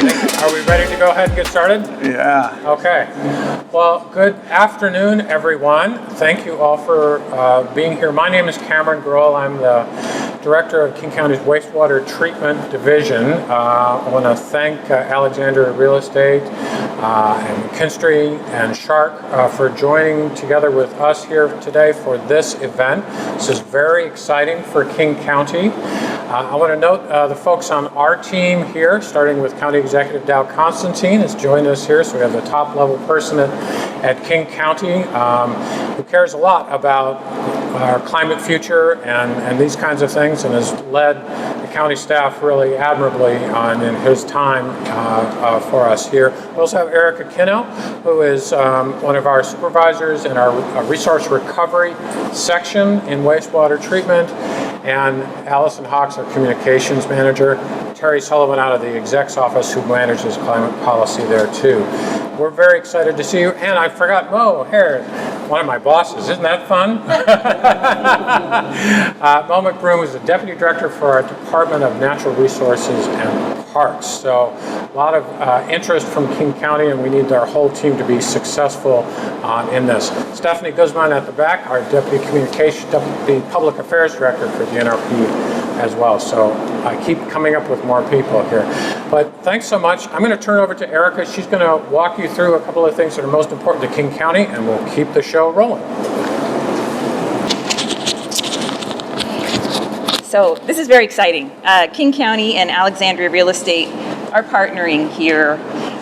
Are we ready to go ahead and get started? Yeah. Okay. Well, good afternoon, everyone. Thank you all for being here. My name is Cameron Grohl. I'm the Director of King County's Wastewater Treatment Division. I want to thank Alexandria Real Estate and McKinstry and Shark for joining together with us here today for this event. This is very exciting for King County. I want to note the folks on our team here, starting with County Executive Dow Constantine, has joined us here. So we have the top level person at King County who cares a lot about our climate future and these kinds of things, and has led the county staff really admirably in his time for us here. We also have Erica Kinno, who is one of our supervisors in our resource recovery section in wastewater treatment, and Allison Hawks, our communications manager, Terry Sullivan out of the exec's office, who manages climate policy there too. We're very excited to see you. And I forgot Mo here, one of my bosses. Isn't that fun? Mo McBroom is the Deputy Director for our Department of Natural Resources and Parks. So a lot of interest from King County, and we need our whole team to be successful in this. Stephanie Guzman at the back, our Deputy Public Affairs Director for the NRP as well. So I keep coming up with more people here. But thanks so much. I'm going to turn over to Erica. She's going to walk you through a couple of things that are most important to King County, and we'll keep the show rolling. So this is very exciting. King County and Alexandria Real Estate are partnering here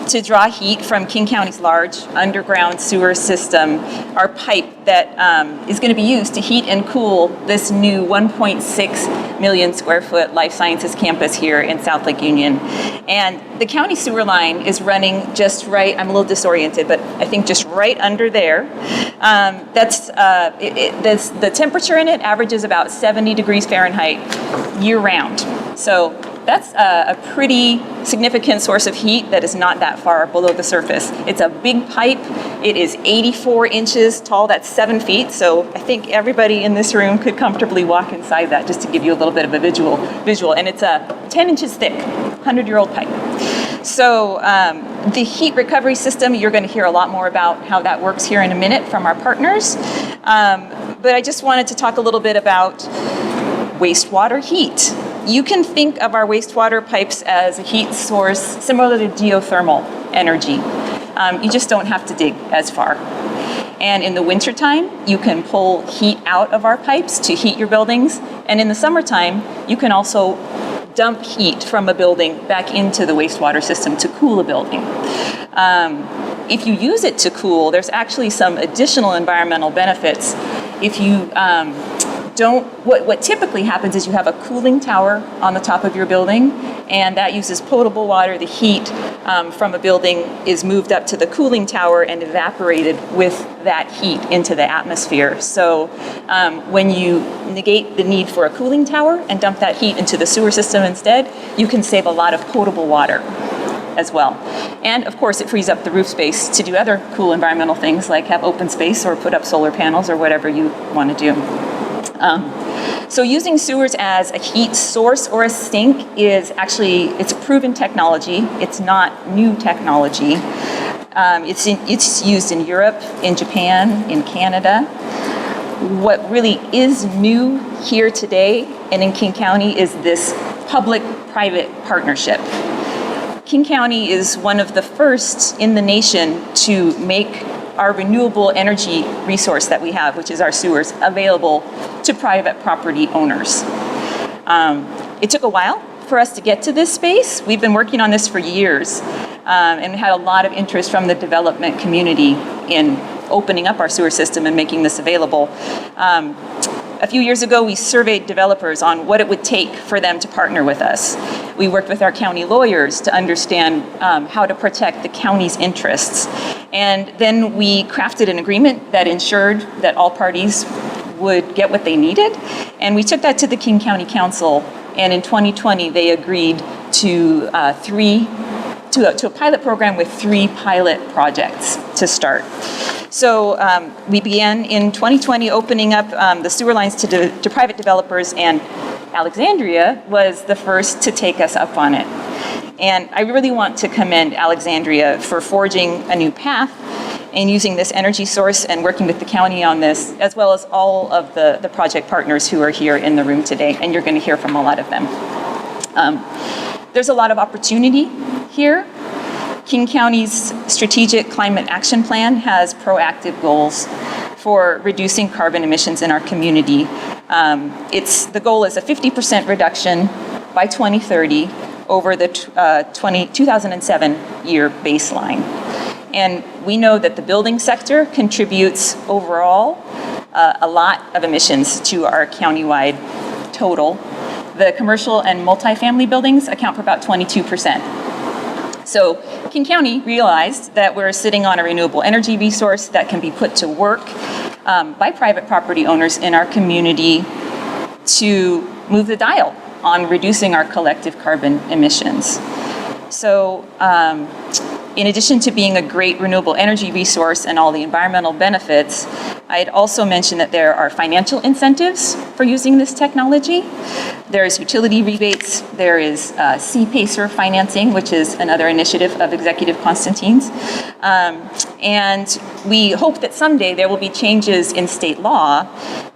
to draw heat from King County's large underground sewer system, our pipe that is going to be used to heat and cool this new 1.6 million square foot life sciences campus here in South Lake Union. And the county sewer line is running just right, I'm a little disoriented, but I think just right under there. The temperature in it averages about 70 degrees Fahrenheit year round. So that's a pretty significant source of heat that is not that far below the surface. It's a big pipe. It is 84 inches tall. That's 7 feet. So I think everybody in this room could comfortably walk inside that, just to give you a little bit of a visual. And it's 10 inches thick, 100-year-old pipe. So the heat recovery system, you're going to hear a lot more about how that works here in a minute from our partners. But I just wanted to talk a little bit about wastewater heat. You can think of our wastewater pipes as a heat source similar to geothermal energy. You just don't have to dig as far. And in the wintertime, you can pull heat out of our pipes to heat your buildings. And in the summertime, you can also dump heat from a building back into the wastewater system to cool a building. If you use it to cool, there's actually some additional environmental benefits. If you what typically happens is you have a cooling tower on the top of your building, and that uses potable water. The heat from a building is moved up to the cooling tower and evaporated with that heat into the atmosphere. So when you negate the need for a cooling tower and dump that heat into the sewer system instead, you can save a lot of potable water as well. And of course, it frees up the roof space to do other cool environmental things, like have open space or put up solar panels or whatever you want to do. So using sewers as a heat source or a sink it's a proven technology. It's not new technology. It's used in Europe, in Japan, in Canada. What really is new here today and in King County is this public-private partnership. King County is one of the first in the nation to make our renewable energy resource that we have, which is our sewers, available to private property owners. It took a while for us to get to this space. We've been working on this for years, and had a lot of interest from the development community in opening up our sewer system and making this available. A few years ago, we surveyed developers on what it would take for them to partner with us. We worked with our county lawyers to understand how to protect the county's interests. And then we crafted an agreement that ensured that all parties would get what they needed. And we took that to the King County Council. And in 2020, they agreed to a pilot program with 3 pilot projects to start. So we began in 2020 opening up the sewer lines to private developers, and Alexandria was the first to take us up on it. And I really want to commend Alexandria for forging a new path and using this energy source and working with the county on this, as well as all of the project partners who are here in the room today, and you're going to hear from a lot of them. There's a lot of opportunity here. King County's Strategic Climate Action Plan has proactive goals for reducing carbon emissions in our community. The goal is a 50% reduction by 2030 over the 2007 year baseline. And we know that the building sector contributes overall a lot of emissions to our countywide total. The commercial and multifamily buildings account for about 22%. So King County realized that we're sitting on a renewable energy resource that can be put to work by private property owners in our community to move the dial on reducing our collective carbon emissions. So in addition to being a great renewable energy resource and all the environmental benefits, I'd also mention that there are financial incentives for using this technology. There's utility rebates, there is C-PACER financing, which is another initiative of Executive Constantine's. And we hope that someday there will be changes in state law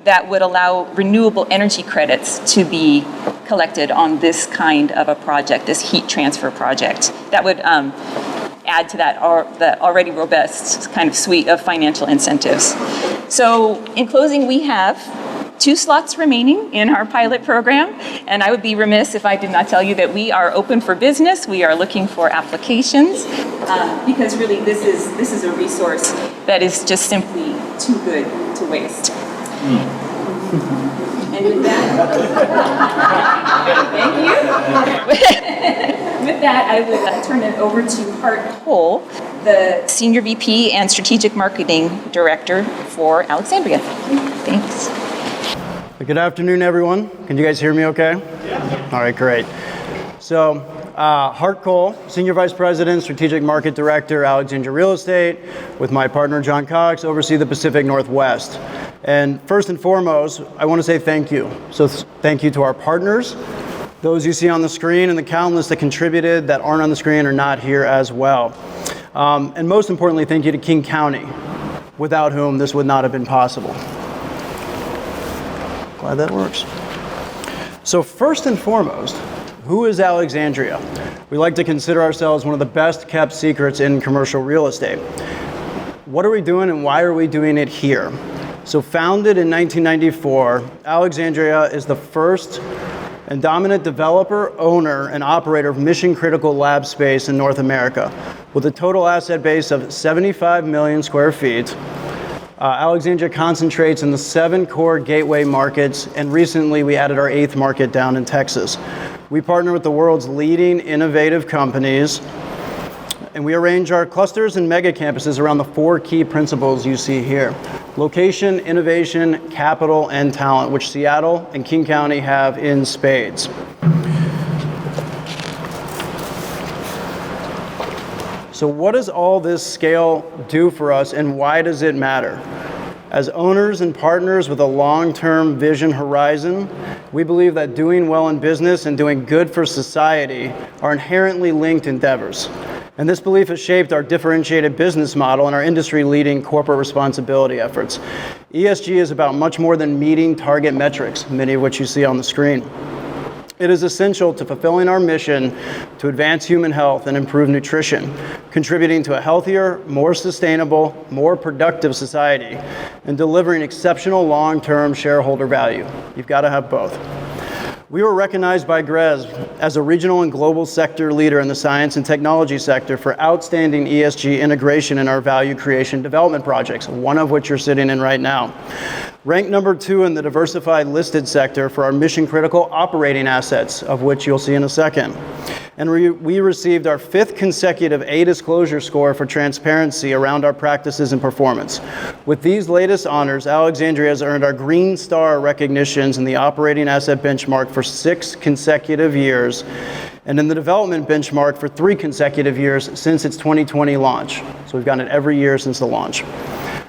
that would allow renewable energy credits to be collected on this kind of a project, this heat transfer project. That would add to that already robust kind of suite of financial incentives. So in closing, we have 2 slots remaining in our pilot program, and I would be remiss if I did not tell you that we are open for business. We are looking for applications because really this is a resource that is just simply too good to waste. And with that, thank you. With that, I will turn it over to Hart Cole, the Senior VP and Strategic Marketing Director for Alexandria. Thanks. Good afternoon, everyone. Can you guys hear me okay? Yeah. All right, great. So, Hart Cole, Senior Vice President, Strategic Market Director, Alexandria Real Estate, with my partner, John Cox, oversee the Pacific Northwest. And first and foremost, I want to say thank you. So thank you to our partners, those you see on the screen, and the countless that contributed that aren't on the screen or not here as well. And most importantly, thank you to King County, without whom this would not have been possible. Glad that works. So first and foremost, who is Alexandria? We like to consider ourselves one of the best kept secrets in commercial real estate. What are we doing and why are we doing it here? So founded in 1994, Alexandria is the first and dominant developer, owner, and operator of mission-critical lab space in North America. With a total asset base of 75 million square feet, Alexandria concentrates in the 7 core gateway markets, and recently we added our 8th market down in Texas. We partner with the world's leading innovative companies, and we arrange our clusters and mega campuses around the 4 key principles you see here: location, innovation, capital, and talent, which Seattle and King County have in spades. So what does all this scale do for us, and why does it matter? As owners and partners with a long-term vision horizon, we believe that doing well in business and doing good for society are inherently linked endeavors. And this belief has shaped our differentiated business model and our industry-leading corporate responsibility efforts. ESG is about much more than meeting target metrics, many of which you see on the screen. It is essential to fulfilling our mission to advance human health and improve nutrition, contributing to a healthier, more sustainable, more productive society, and delivering exceptional long-term shareholder value. You've got to have both. We were recognized by GRESB as a regional and global sector leader in the science and technology sector for outstanding ESG integration in our value creation development projects, one of which you're sitting in right now. Ranked number 2 in the diversified listed sector for our mission-critical operating assets, of which you'll see in a second. And we received our 5th consecutive A disclosure score for transparency around our practices and performance. With these latest honors, Alexandria has earned our Green Star recognitions in the operating asset benchmark for 6 consecutive years, and in the development benchmark for 3 consecutive years since its 2020 launch. So we've gotten it every year since the launch.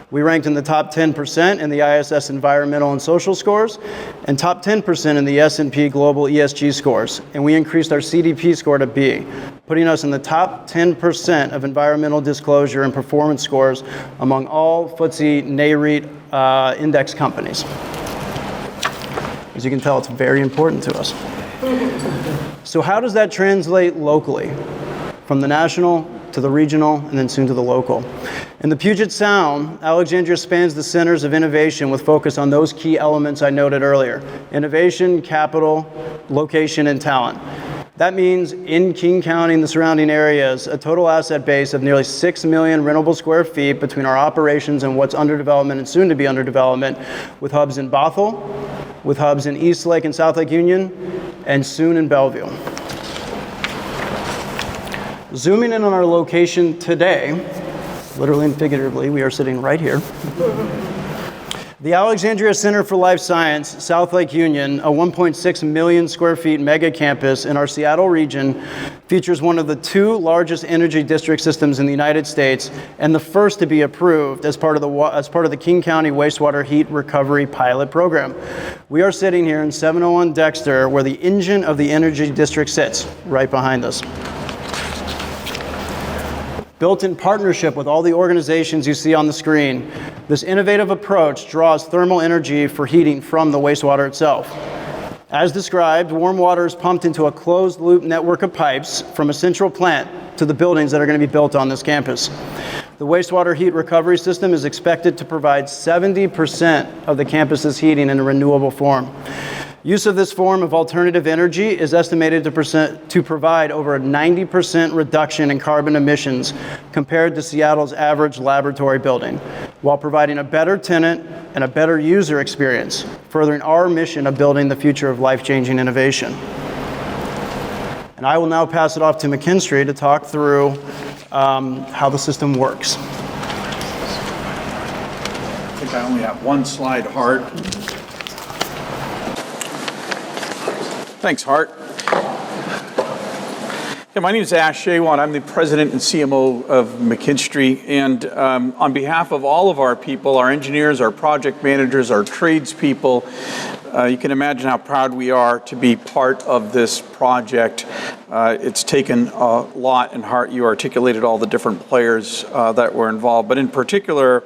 We ranked in the top 10% in the ISS environmental and social scores, and top 10% in the S&P Global ESG scores. And we increased our CDP score to B, putting us in the top 10% of environmental disclosure and performance scores among all FTSE Nareit index companies. As you can tell, it's very important to us. So how does that translate locally? From the national to the regional, and then soon to the local. In the Puget Sound, Alexandria spans the centers of innovation with focus on those key elements I noted earlier: innovation, capital, location, and talent. That means in King County and the surrounding areas, a total asset base of nearly 6 million rentable square feet between our operations and what's under development and soon to be under development, with hubs in Bothell, with hubs in East Lake and South Lake Union, and soon in Bellevue. Zooming in on our location today, literally and figuratively, we are sitting right here. The Alexandria Center for Life Science, South Lake Union, a 1.6 million square feet mega campus in our Seattle region, features one of the 2 largest energy district systems in the United States and the first to be approved as part of the King County Wastewater Heat Recovery Pilot Program. We are sitting here in 701 Dexter, where the engine of the energy district sits, right behind us. Built in partnership with all the organizations you see on the screen, this innovative approach draws thermal energy for heating from the wastewater itself. As described, warm water is pumped into a closed-loop network of pipes from a central plant to the buildings that are going to be built on this campus. The wastewater heat recovery system is expected to provide 70% of the campus's heating in a renewable form. Use of this form of alternative energy is estimated to provide over a 90% reduction in carbon emissions compared to Seattle's average laboratory building, while providing a better tenant and a better user experience, furthering our mission of building the future of life-changing innovation. And I will now pass it off to McKinstry to talk through how the system works. I think I only have one slide, Hart. Thanks, Hart. Yeah, my name is Ash Shaywant. I'm the president and CMO of McKinstry. And on behalf of all of our people, our engineers, our project managers, our tradespeople, you can imagine how proud we are to be part of this project. It's taken a lot, and Hart, you articulated all the different players that were involved. But in particular,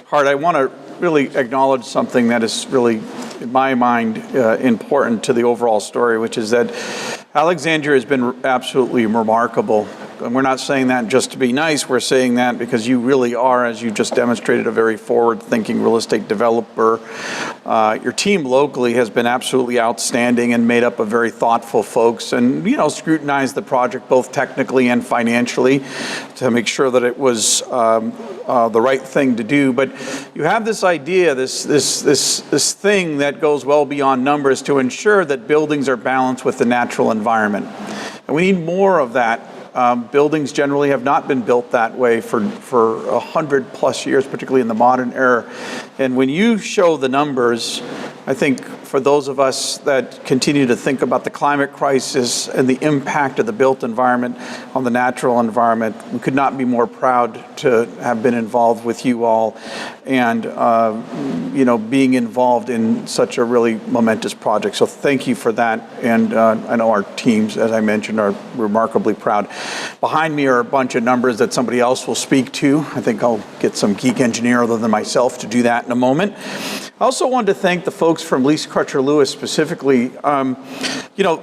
Hart, I want to really acknowledge something that is really, in my mind, important to the overall story, which is that Alexandria has been absolutely remarkable. And we're not saying that just to be nice, we're saying that because you really are, as you just demonstrated, a very forward-thinking real estate developer. Your team locally has been absolutely outstanding and made up of very thoughtful folks and, scrutinized the project both technically and financially to make sure that it was the right thing to do. But you have this idea, this thing that goes well beyond numbers to ensure that buildings are balanced with the natural environment. And we need more of that. Buildings generally have not been built that way for 100+ years, particularly in the modern era. And when you show the numbers, I think for those of us that continue to think about the climate crisis and the impact of the built environment on the natural environment, we could not be more proud to have been involved with you all and, being involved in such a really momentous project. So thank you for that. And I know our teams, as I mentioned, are remarkably proud. Behind me are a bunch of numbers that somebody else will speak to. I think I'll get some geek engineer other than myself to do that in a moment. I also wanted to thank the folks from Lease Crutcher Lewis specifically.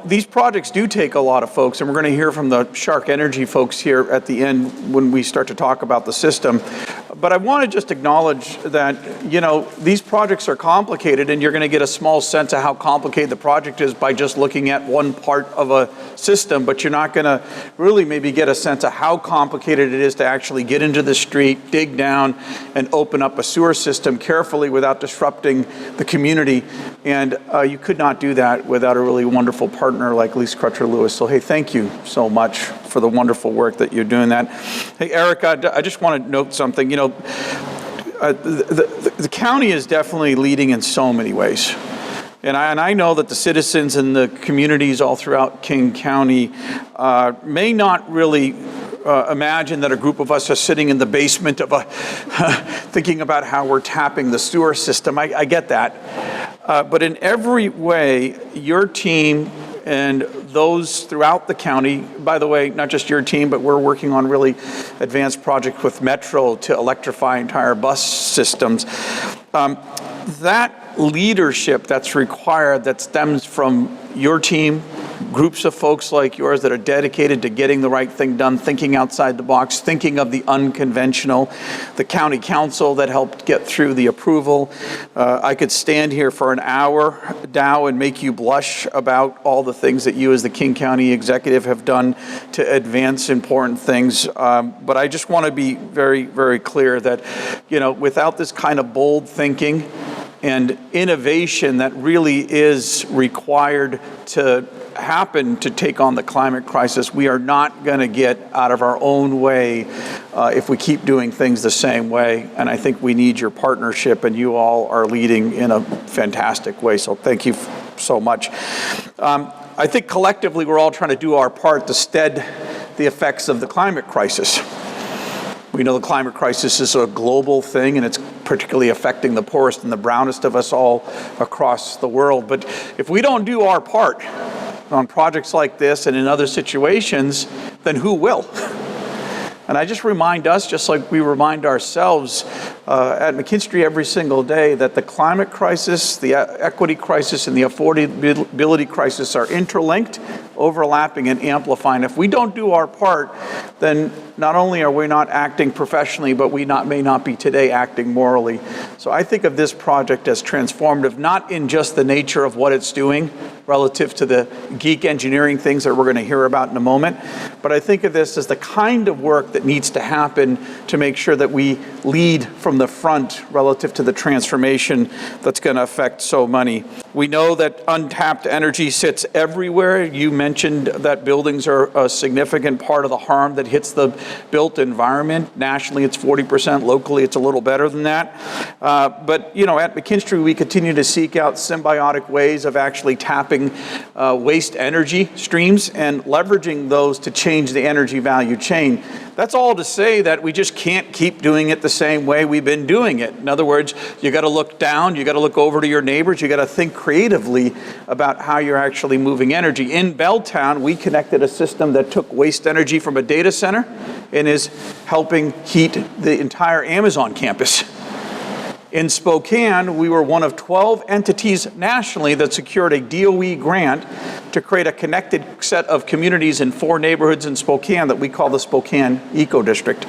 These projects do take a lot of folks, and we're going to hear from the Shark Energy folks here at the end when we start to talk about the system. But I want to just acknowledge that, these projects are complicated, and you're going to get a small sense of how complicated the project is by just looking at one part of a system, but you're not going to really maybe get a sense of how complicated it is to actually get into the street, dig down, and open up a sewer system carefully without disrupting the community. And you could not do that without a really wonderful partner like Lease Crutcher Lewis. So, hey, thank you so much for the wonderful work that you're doing that. Hey, Erica, I just want to note something. The county is definitely leading in so many ways. And I know that the citizens and the communities all throughout King County may not really imagine that a group of us are sitting in the basement of thinking about how we're tapping the sewer system. I get that. But in every way, your team and those throughout the county, by the way, not just your team, but we're working on really advanced projects with Metro to electrify entire bus systems. That leadership that's required, that stems from your team, groups of folks like yours that are dedicated to getting the right thing done, thinking outside the box, thinking of the unconventional, the county council that helped get through the approval. I could stand here for an hour, Dow, and make you blush about all the things that you as the King County executive have done to advance important things. But I just want to be very, very clear that, without this kind of bold thinking and innovation that really is required to happen to take on the climate crisis, we are not going to get out of our own way if we keep doing things the same way. And I think we need your partnership, and you all are leading in a fantastic way. So thank you so much. I think collectively we're all trying to do our part to stead the effects of the climate crisis. We know the climate crisis is a global thing, and it's particularly affecting the poorest and the brownest of us all across the world. But if we don't do our part on projects like this and in other situations, then who will? And I just remind us, just like we remind ourselves at McKinstry every single day, that the climate crisis, the equity crisis, and the affordability crisis are interlinked, overlapping, and amplifying. If we don't do our part, then not only are we not acting professionally, but we may not be today acting morally. So I think of this project as transformative, not in just the nature of what it's doing relative to the geek engineering things that we're going to hear about in a moment, but I think of this as the kind of work that needs to happen to make sure that we lead from the front relative to the transformation that's going to affect so many. We know that untapped energy sits everywhere. You mentioned that buildings are a significant part of the harm that hits the built environment. Nationally, it's 40%. Locally, it's a little better than that. But at McKinstry, we continue to seek out symbiotic ways of actually tapping waste energy streams and leveraging those to change the energy value chain. That's all to say that we just can't keep doing it the same way we've been doing it. In other words, you got to look down, you got to look over to your neighbors, you got to think creatively about how you're actually moving energy. In Belltown, we connected a system that took waste energy from a data center and is helping heat the entire Amazon campus. In Spokane, we were one of 12 entities nationally that secured a DOE grant to create a connected set of communities in 4 neighborhoods in Spokane that we call the Spokane Eco District.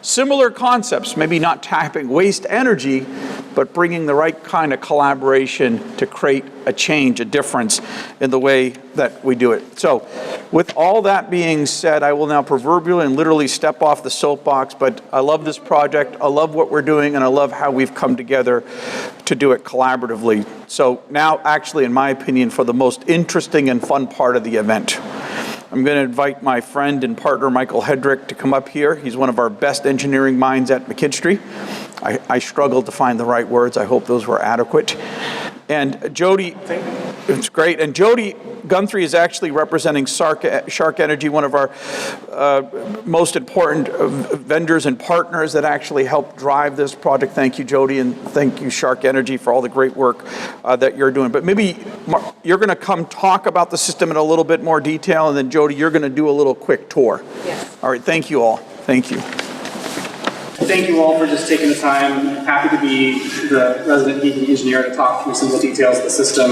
Similar concepts, maybe not tapping waste energy, but bringing the right kind of collaboration to create a change, a difference in the way that we do it. So with all that being said, I will now proverbially and literally step off the soapbox, but I love this project, I love what we're doing, and I love how we've come together to do it collaboratively. So now, actually, in my opinion, for the most interesting and fun part of the event, I'm going to invite my friend and partner, Michael Hedrick, to come up here. He's one of our best engineering minds at McKinstry. I struggled to find the right words. I hope those were adequate. And Jody, it's great. And Jody Guthrie is actually representing Shark Energy, one of our most important vendors and partners that actually help drive this project. Thank you, Jody, and thank you, Shark Energy, for all the great work that you're doing. But maybe you're going to come talk about the system in a little bit more detail, and then Jody, you're going to do a little quick tour. Yes. All right, thank you all. Thank you. Thank you all for just taking the time. Happy to be the resident heating engineer to talk through some of the details of the system.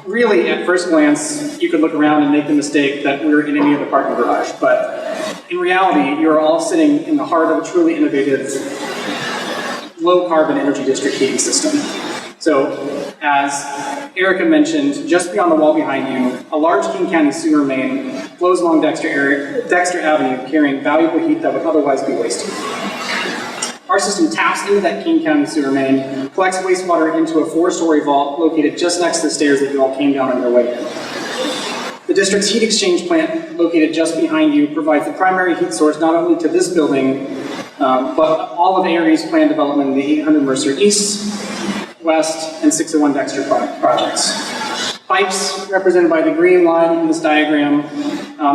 Really, at first glance, you could look around and make the mistake that we're in any other parking garage, but in reality, you're all sitting in the heart of a truly innovative, low-carbon energy district heating system. So, as Erica mentioned, just beyond the wall behind you, a large King County sewer main flows along Dexter Avenue, carrying valuable heat that would otherwise be wasted. Our system taps into that King County sewer main, collects wastewater into a 4-story vault located just next to the stairs that you all came down on your way in. The district's heat exchange plant, located just behind you, provides the primary heat source not only to this building, but all of Aries planned development in the 800 Mercer East, West, and 601 Dexter projects. Pipes, represented by the green line in this diagram,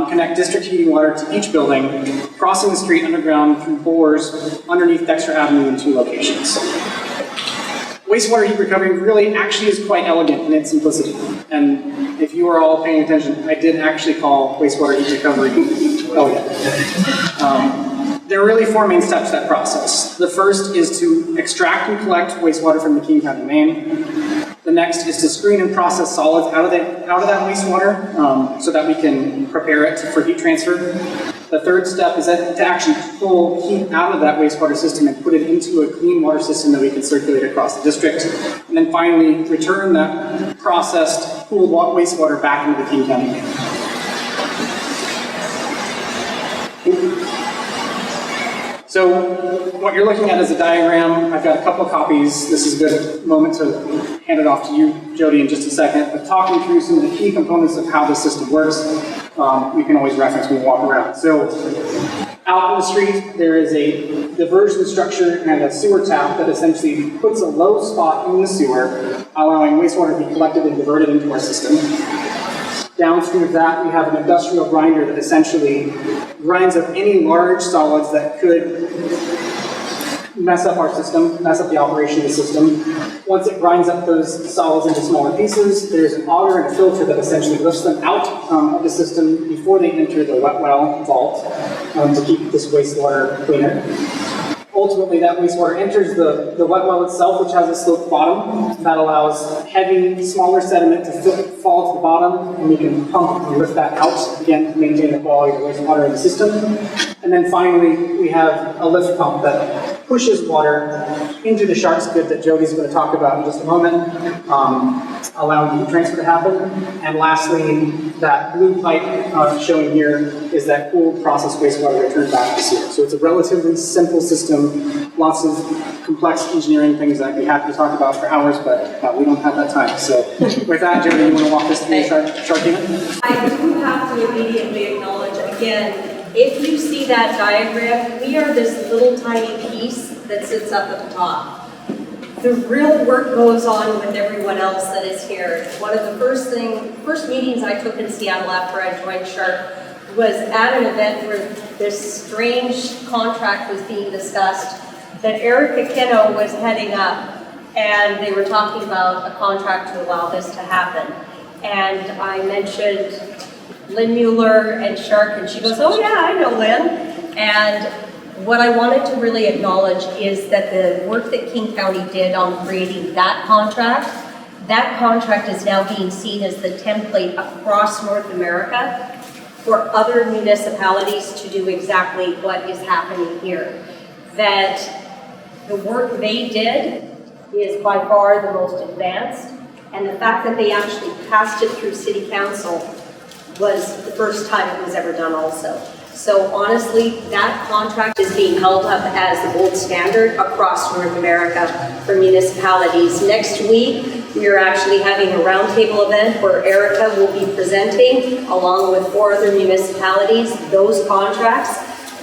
connect district heating water to each building, crossing the street underground through bores underneath Dexter Avenue in 2 locations. Wastewater heat recovery really actually is quite elegant in its simplicity. And if you are all paying attention, I did actually call wastewater heat recovery elegant. There are really 4 main steps to that process. The first is to extract and collect wastewater from the King County main. The next is to screen and process solids out of that wastewater so that we can prepare it for heat transfer. The third step is to actually pull heat out of that wastewater system and put it into a clean water system that we can circulate across the district. And then finally, return that processed, cooled wastewater back into the King County main. So what you're looking at is a diagram. I've got a couple of copies. This is a good moment to hand it off to you, Jody, in just a second. But talking through some of the key components of how this system works, you can always reference when you walk around. So out in the street, there is a diversion structure and a sewer tap that essentially puts a low spot in the sewer, allowing wastewater to be collected and diverted into our system. Downstream of that, we have an industrial grinder that essentially grinds up any large solids that could mess up our system, mess up the operation of the system. Once it grinds up those solids into smaller pieces, there's an auger and a filter that essentially lifts them out of the system before they enter the wet well vault to keep this wastewater cleaner. Ultimately, that wastewater enters the wet well itself, which has a sloped bottom. That allows heavy, smaller sediment to fall to the bottom, and we can pump and lift that out, again, to maintain the quality of the wastewater in the system. And then finally, we have a lift pump that pushes water into the shark skid that Jody's going to talk about in just a moment, allowing heat transfer to happen. And lastly, that blue pipe shown here is that cooled processed wastewater returned back to sewer. So it's a relatively simple system, lots of complex engineering things that I'd be happy to talk about for hours, but we don't have that time. So with that, Jody, you want to walk us through the shark unit? I do have to immediately acknowledge, again, if you see that diagram, we are this little tiny piece that sits up at the top. The real work goes on with everyone else that is here. One of the first meetings I took in Seattle after I joined Sharp was at an event where this strange contract was being discussed that Erica Keno was heading up, and they were talking about a contract to allow this to happen. And I mentioned Lynn Mueller and Shark, and she goes, "Oh yeah, I know Lynn." And what I wanted to really acknowledge is that the work that King County did on creating that contract is now being seen as the template across North America for other municipalities to do exactly what is happening here. That the work they did is by far the most advanced, and the fact that they actually passed it through City Council was the first time it was ever done also. So honestly, that contract is being held up as the gold standard across North America for municipalities. Next week, we are actually having a roundtable event where Erica will be presenting, along with 4 other municipalities, those contracts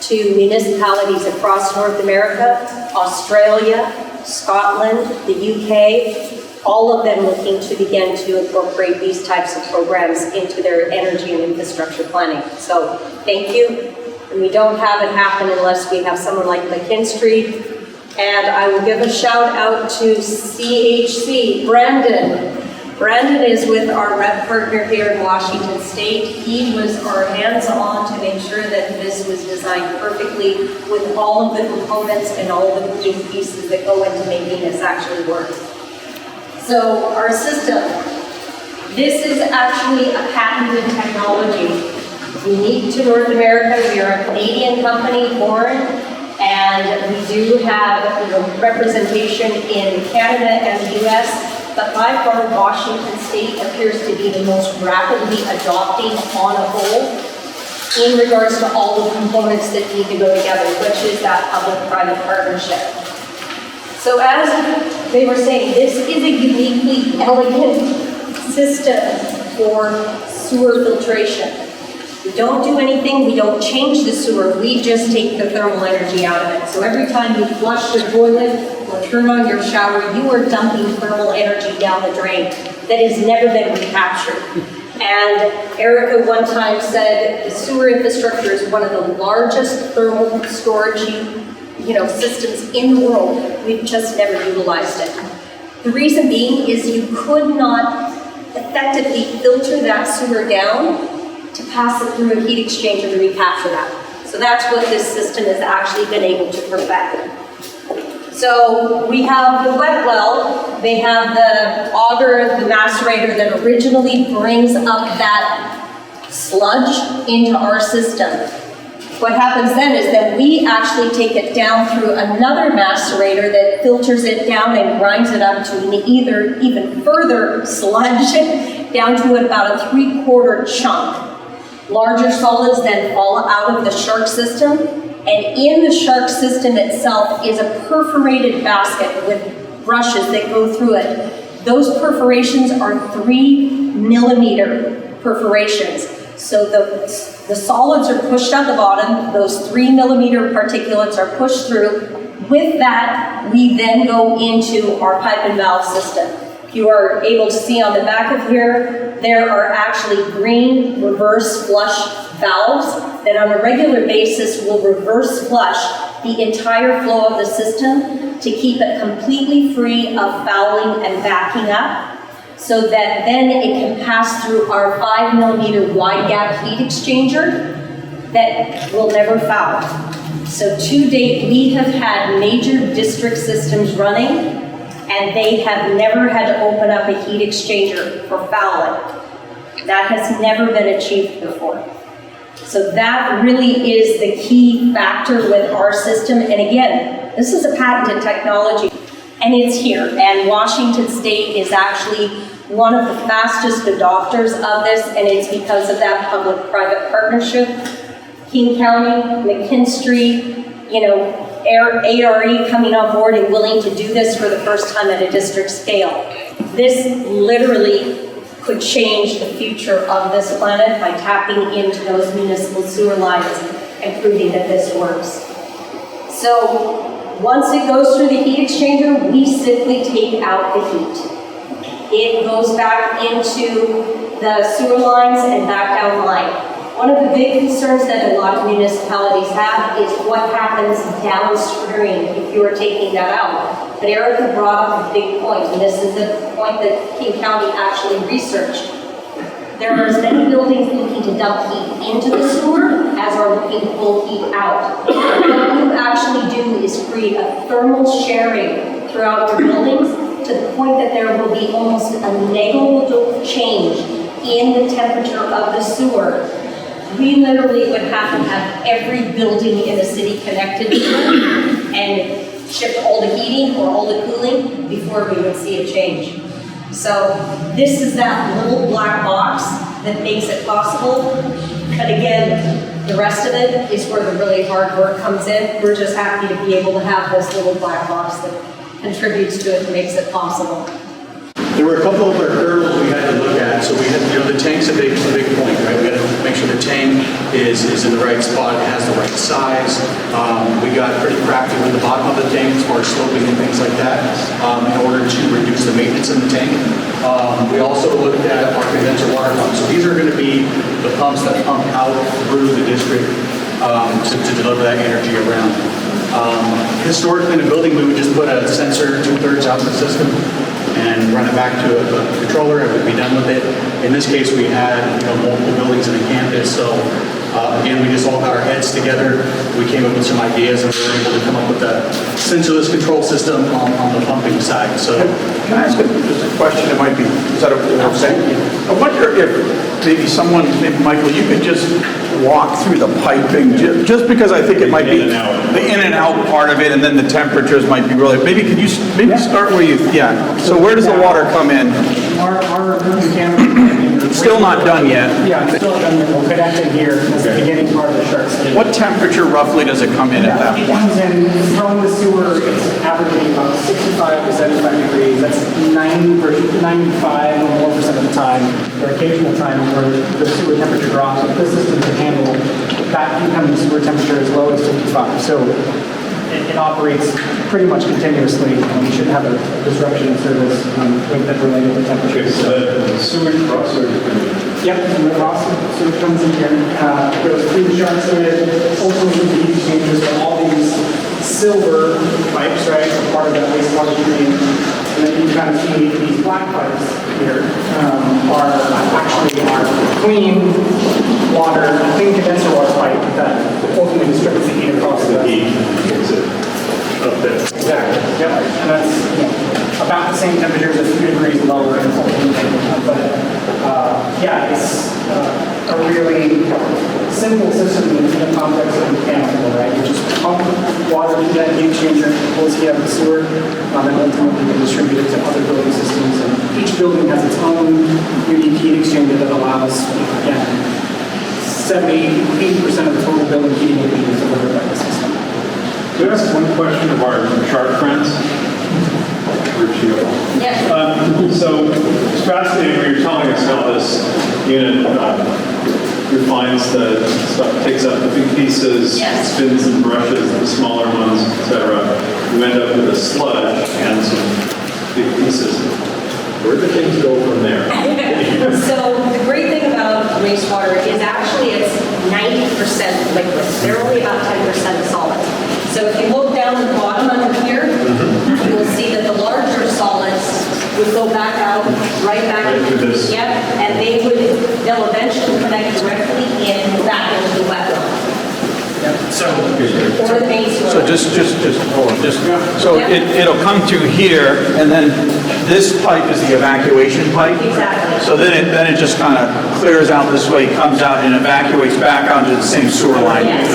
to municipalities across North America, Australia, Scotland, the UK, all of them looking to begin to incorporate these types of programs into their energy and infrastructure planning. So thank you. And we don't have it happen unless we have someone like McKinstry. And I will give a shout out to CHC, Brandon. Brandon is with our rep partner here in Washington State. He was our hands-on to make sure that this was designed perfectly with all of the components and all of the moving pieces that go into making this actually work. So our system, this is actually a patented technology. Unique to North America. We are a Canadian company, born, and we do have representation in Canada and the US, but by far Washington State appears to be the most rapidly adopting on a whole in regards to all the components that need to go together, which is that public-private partnership. So as they were saying, this is a uniquely elegant system for sewer filtration. We don't do anything, we don't change the sewer, we just take the thermal energy out of it. So every time you flush the toilet or turn on your shower, you are dumping thermal energy down the drain that has never been recaptured. And Erica one time said the sewer infrastructure is one of the largest thermal storage systems in the world. We've just never utilized it. The reason being is you could not effectively filter that sewer down to pass it through a heat exchanger to recapture that. So that's what this system has actually been able to perfect. So we have the wet well, they have the auger, the macerator that originally brings up that sludge into our system. What happens then is that we actually take it down through another macerator that filters it down and grinds it up to even further sludge down to about a 3/4 chunk. Larger solids then fall out of the shark system, and in the shark system itself is a perforated basket with brushes that go through it. Those perforations are 3mm perforations. So the solids are pushed at the bottom, those 3mm particulates are pushed through. With that, we then go into our pipe and valve system. You are able to see on the back of here, there are actually green reverse flush valves that on a regular basis will reverse flush the entire flow of the system to keep it completely free of fouling and backing up, so that then it can pass through our 5mm wide gap heat exchanger that will never foul. So to date, we have had major district systems running, and they have never had to open up a heat exchanger for fouling. That has never been achieved before. So that really is the key factor with our system. And again, this is a patented technology, and it's here. And Washington State is actually one of the fastest adopters of this, and it's because of that public-private partnership. King County, McKinstry, ARE coming on board and willing to do this for the first time at a district scale. This literally could change the future of this planet by tapping into those municipal sewer lines and proving that this works. So once it goes through the heat exchanger, we simply take out the heat. It goes back into the sewer lines and back down the line. One of the big concerns that a lot of municipalities have is what happens downstream if you are taking that out. But Erica brought up a big point, and this is the point that King County actually researched. There are as many buildings looking to dump heat into the sewer as are looking to pull heat out. What you actually do is create a thermal sharing throughout your buildings to the point that there will be almost a negligible change in the temperature of the sewer. We literally would have to have every building in the city connected to it and shift all the heating or all the cooling before we would see a change. So this is that little black box that makes it possible. But again, the rest of it is where the really hard work comes in. We're just happy to be able to have this little black box that contributes to it and makes it possible. There were a couple of other hurdles we had to look at. So we had, the tank's a big point, right? We got to make sure the tank is in the right spot, it has the right size. We got pretty crafty with the bottom of the tank as far as sloping and things like that in order to reduce the maintenance in the tank. We also looked at our condenser water pumps. So these are going to be the pumps that pump out through the district to deliver that energy around. Historically in a building, we would just put a sensor 2/3 out the system and run it back to a controller and we'd be done with it. In this case, we had multiple buildings in a campus, so again, we just all got our heads together. We came up with some ideas and we were able to come up with a sensorless control system on the pumping side. So, Can I ask just a question? It might be, is that what I'm saying? I wonder if maybe someone, maybe Michael, you could just walk through the piping, just because I think it might be the in and out part of it, and then the temperatures might be really, maybe could you start where you, so where does the water come in? Our mechanical Still not done yet. Yeah, it's still done. We'll connect it here. That's the beginning part of the shark system. What temperature roughly does it come in at that It point? comes in from the sewer. It's averaging about 65 to 75 degrees. That's 95 or more % of the time. There are occasional times where the sewer temperature drops, but this system can handle that incoming sewer temperature as low as 55. So it operates pretty much continuously. You shouldn't have a disruption in service that's related to temperature. So the sewage cross or? Yep, and the raw sewage comes in here, goes through the shark sewage, ultimately the heat exchangers, so all these silver pipes, right, are part of that wastewater stream. And then you kind of see these black pipes here are actually our clean water, clean condenser water pipe that ultimately distributes the heat across the Heat gets it up there. Exactly. Yep. And that's about the same temperatures, a few degrees lower. But yeah, it's a really simple system in the context of mechanical, right? You just pump water through that heat exchanger, pulls heat out of the sewer, and then ultimately you can distribute it to other building systems. And each building has its own unique heat exchanger that allows, again, 70–80% of the total building heating energy is delivered by the system. Can I ask one question of our shark friends? Yes. So it's fascinating when you're telling us how this unit refines the stuff, takes up the big pieces, Yes. spins and brushes the smaller ones, etc. You end up with a sludge and some big pieces. Where do things go from there? So the great thing about wastewater is actually it's 90% liquid. They're only about 10% solid. So if you look down at the bottom under here, you will see that the larger solids would go back out, right back Right through this. Yep, and they'll eventually connect directly back into the wetland. So Or the main sewer. So just hold on, so it'll come to here, and then this pipe is the evacuation pipe? Exactly. So then it just kind of clears out this way, comes out and evacuates back onto the same sewer line. Yes.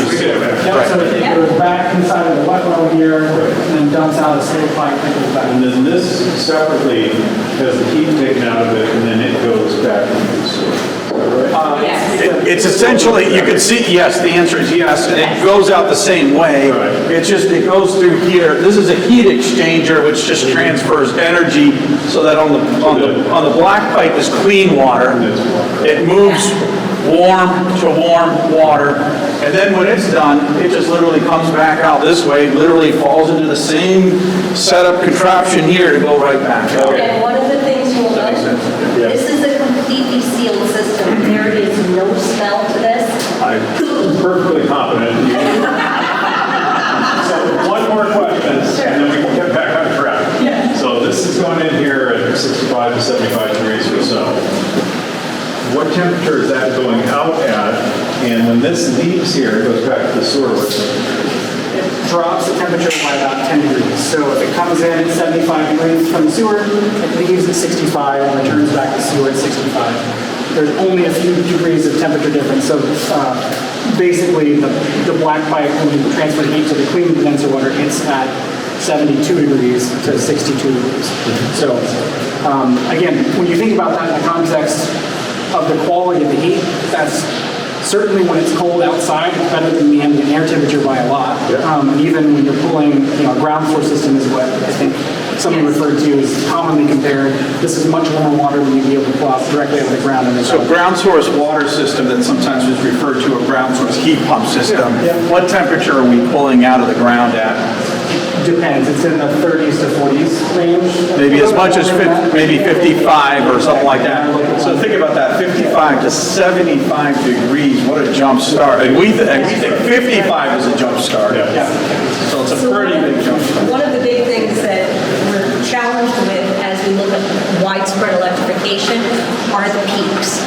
Yep, so it Yep. goes back inside of the wet well here, and then dumps out a sewer pipe that goes back. And then this separately has the heat taken out of it, and then it goes back into the sewer. Is that right? Yes. It's essentially, you can see, yes, the answer is yes, and it goes out the same way. Right. It's just, it goes through here. This is a heat exchanger, which just transfers energy, so that on the black pipe is clean water. It moves warm to warm water, and then when it's done, it just literally comes back out this way, literally falls into the same setup contraption here to go right back out. And one of the things you'll That makes sense. note, Yeah. this is a completely sealed system. There is no smell to this. I'm perfectly confident. So one more question, and then we can get back on track. Yeah. So this is going in here at 65 to 75 degrees or so. What temperature is that going out at? And when this leaves here, it goes back to the sewer. It drops the temperature by about 10 degrees. So if it comes in at 75 degrees from the sewer, it leaves at 65 and returns back to sewer at 65. There's only a few degrees of temperature difference. So basically, the black pipe, when you transfer heat to the clean condenser water, it's at 72 degrees to 62 degrees. So again, when you think about that in the context of the quality of the heat, that's certainly when it's cold outside, it's better than the ambient air temperature by a lot. And even when you're pulling, a ground source system is what I think someone referred to as commonly compared. This is much warmer water than you'd be able to pull out directly out of the ground. So ground source water system that sometimes is referred to a ground source heat pump system. Yeah. What temperature are we pulling out of the ground at? Depends. It's in the 30s to 40s range. Maybe as much as maybe 55 or something like that. So think about that, 55 to 75 degrees, what a jump start. And we think 55 is a jump start. So it's a pretty big jump start. One of the big things that we're challenged with as we look at widespread electrification are the peaks.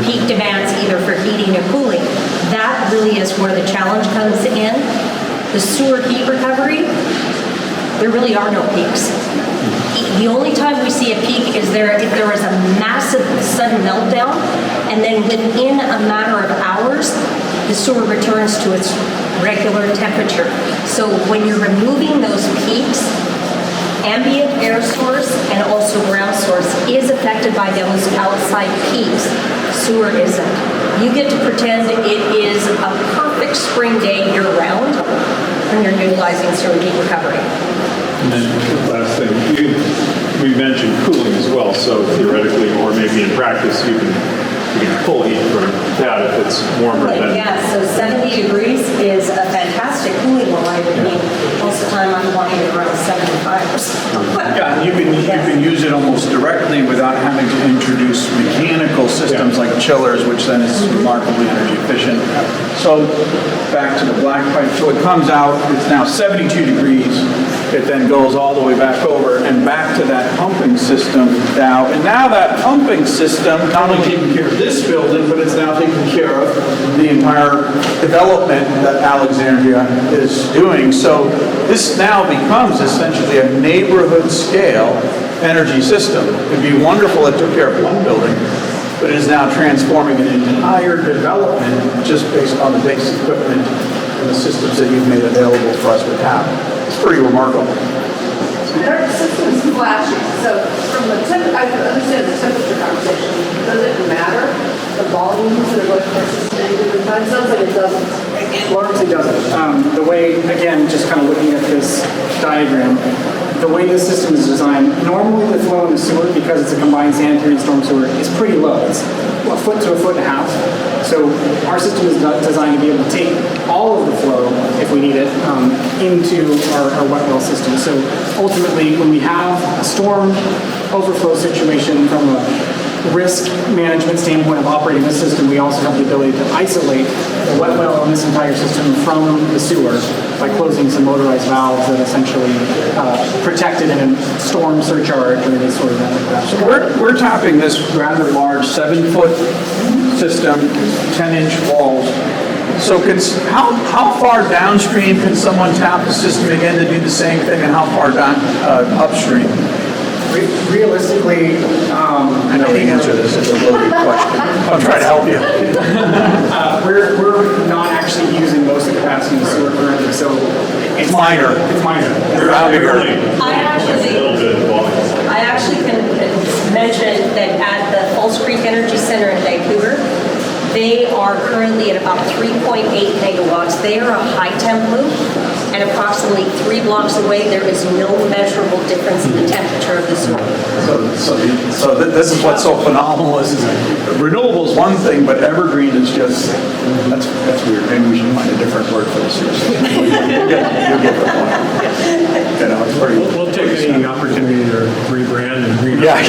Peak demands either for heating or cooling. That really is where the challenge comes in. The sewer heat recovery, there really are no peaks. The only time we see a peak is if there is a massive sudden meltdown, and then within a matter of hours, the sewer returns to its regular temperature. So when you're removing those peaks, ambient air source and also ground source is affected by those outside peaks. Sewer isn't. You get to pretend it is a perfect spring day year-round when you're utilizing sewer heat recovery. And then last thing, we mentioned cooling as well, so theoretically, or maybe in practice, you can pull heat from that if it's warmer than. Yeah, so 70 degrees is a fantastic cooling line. I mean, most tires. Yeah, and you can use it almost directly without having to introduce mechanical systems like chillers, which then is remarkably energy efficient. So back to the black pipe. So it comes out, it's now 72 degrees. It then goes all the way back over and back to that pumping system now. And now that pumping system not only taking care of this building, but it's now taking care of the entire development that Alexandria is doing. So this now becomes essentially a neighborhood scale energy system. It'd be wonderful if it took care of one building, but it is now transforming an entire development just based on the basic equipment and the systems that you've made available for us to have. It's pretty remarkable. Their system is flashing, so from the I understand the temperature conversation. Does it matter the volumes that are going persistent at different times? Sounds like it doesn't. It largely doesn't. The way, again, just kind of looking at this diagram, the way this system is designed, normally the flow in the sewer, because it's a combined sanitary and storm sewer, is pretty low. It's a foot to a foot and a half. So our system is designed to be able to take all of the flow, if we need it, into our wet well system. So ultimately, when we have a storm overflow situation from a risk management standpoint of operating this system, we also have the ability to isolate the wet well in this entire system from the sewer by closing some motorized valves that essentially protect it in a storm surcharge or any sort of event like that. So we're tapping this rather large 7-foot system, 10-inch walls. So how far downstream can someone tap the system again to do the same thing, and how far down upstream? Realistically, I know the answer to this is a loaded question. I'm trying to help you. we're not actually using most of the capacity of the sewer currently, so it's Minor. It's minor. I actually can mention that at the Falls Creek Energy Center in Vancouver, they are currently at about 3.8 megawatts. They are a high temp loop, and approximately 3 blocks away, there is no measurable difference in the temperature of the sewer. So this is what's so phenomenal is renewable is one thing, but evergreen is just, that's weird. Maybe we should find a different word for this. You'll get the point. You know, it's pretty, We'll take any opportunity to rebrand and yeah.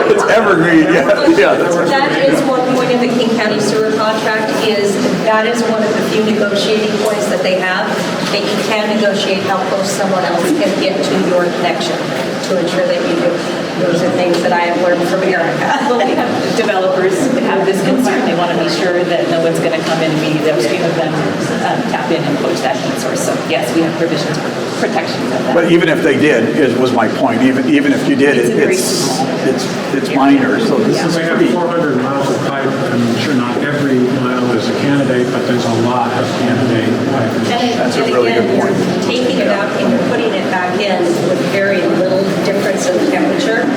It's evergreen, yeah. That is one point in the King County Sewer contract that is one of the few negotiating points that they have. They can negotiate how close someone else can get to your connection to ensure that you do. Those are things that I have learned from Erica. Well, we have developers that have this concern. They want to be sure that no one's going to come in and be upstream of them, tap in and poach that heat source. So yes, we have provisions for protections of that. But even if they did, was my point. Even if you did, it's minor. So this is We have pretty. 400 miles of pipe. I'm sure not every mile is a candidate, but there's a lot of candidate pipe. That's a really good point. You're taking it out and you're putting it back in with very little difference in temperature.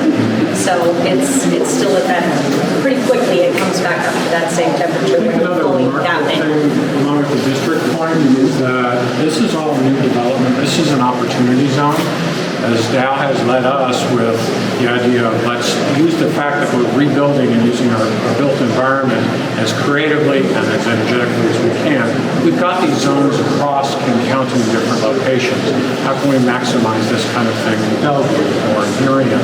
So it's still at that, pretty quickly it comes back up to that same temperature when you're Another pulling remarkable that in. thing along with the district point is that this is all new development. This is an opportunity zone. As Dow has led us with the idea of let's use the fact that we're rebuilding and using our built environment as creatively and as energetically as we can. We've got these zones across King County in different locations. How can we maximize this kind of thing in Bellevue or in Miriam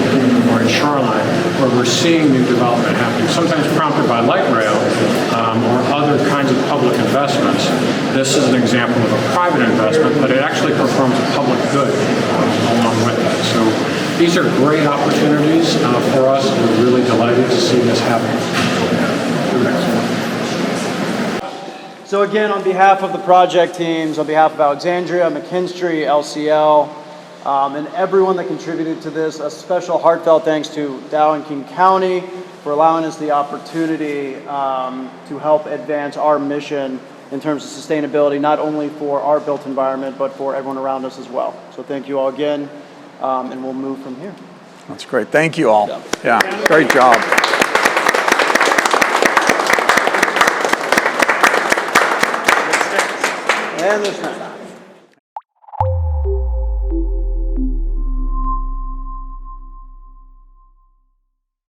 or in Shoreline, where we're seeing new development happening, sometimes prompted by light rail or other kinds of public investments. This is an example of a private investment, but it actually performs a public good along with that. So these are great opportunities for us. We're really delighted to see this happen. So again, on behalf of the project teams, on behalf of Alexandria, McKinstry, LCL, and everyone that contributed to this, a special heartfelt thanks to Dow and King County for allowing us the opportunity to help advance our mission in terms of sustainability, not only for our built environment, but for everyone around us as well. So thank you all again, and we'll move from here. That's great. Thank you all. Yeah, great job. And this time.